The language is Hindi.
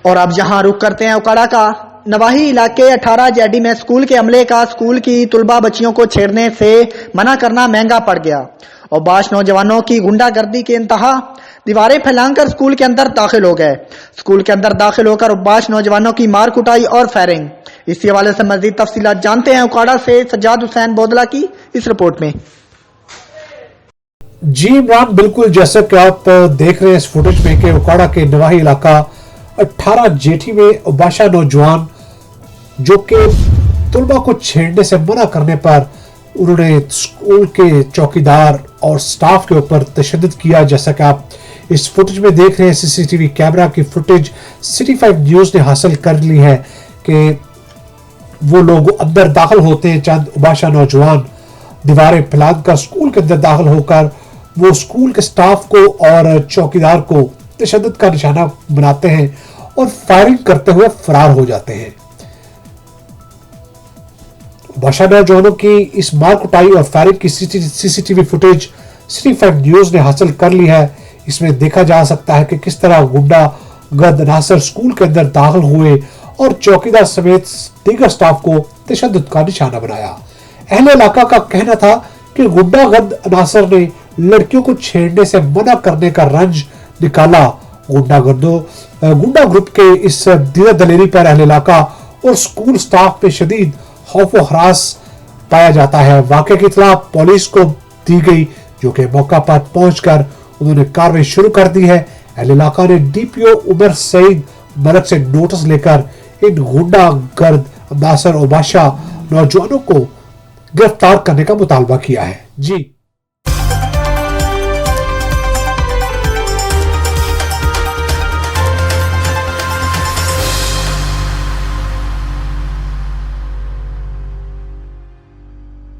और अब यहाँ रुक करते हैं उकाड़ा का नवाही इलाके 18 जेडी में स्कूल के अमले का स्कूल की तुलबा बच्चियों को छेड़ने से मना करना महंगा पड़ गया और बाश नौजवानों की गुंडागर्दी के इंतहा दीवारें फैलाकर स्कूल के अंदर दाखिल हो गए। स्कूल के अंदर दाखिल होकर बाश नौजवानों की मार कुटाई और फायरिंग। इसी हवाले से मजीद तफसीलात जानते हैं उकाड़ा से सज्जाद हुसैन बोदला की इस रिपोर्ट में। जी इमरान, बिल्कुल जैसा कि आप देख रहे हैं इस फुटेज में कि उकाड़ा के नवाही इलाका 18 जेठी में उबाशा नौजवान जो कि तुलबा को छेड़ने से मना करने पर उन्होंने स्कूल के चौकीदार और स्टाफ के ऊपर तशद्दुद किया। जैसा कि आप इस फुटेज में देख रहे हैं, सीसीटीवी कैमरा की फुटेज सिटी 5 न्यूज ने हासिल कर ली है कि वो लोग अंदर दाखिल होते हैं। चंद उबाशा नौजवान दीवारें फैलाकर स्कूल के अंदर दाखिल होकर वो स्कूल के स्टाफ को और चौकीदार को तशद्दुद का निशाना बनाते हैं और फायरिंग करते हुए फरार हो जाते हैं। उबाशा नौजवानों की इस मार कुटाई और फायरिंग की सीसीटीवी फुटेज सिटी 5 न्यूज ने हासिल कर ली है। इसमें देखा जा सकता है कि किस तरह गुंडागर्द अनासर स्कूल के अंदर दाखिल हुए और चौकीदार समेत दीगर स्टाफ को तशद्दुद का निशाना बनाया। अहले इलाका का कहना था कि गुंडागर्द अनासर ने लड़कियों को छेड़ने से मना करने का रंज निकाला। गुंडा ग्रुप के इस दलेरी पर अहले इलाका और स्कूल स्टाफ में शदीद खौफ व हरास पाया जाता है। वाक़े की इत्तला पुलिस को दी गई जो कि मौका पर पहुंचकर उन्होंने कार्रवाई शुरू कर दी है। अहले इलाका ने डीपीओ उमर सईद मलक से नोटिस लेकर इन गुंडागर्द अनासर उबाशा नौजवानों को गिरफ्तार करने का मुतालबा किया है। जी।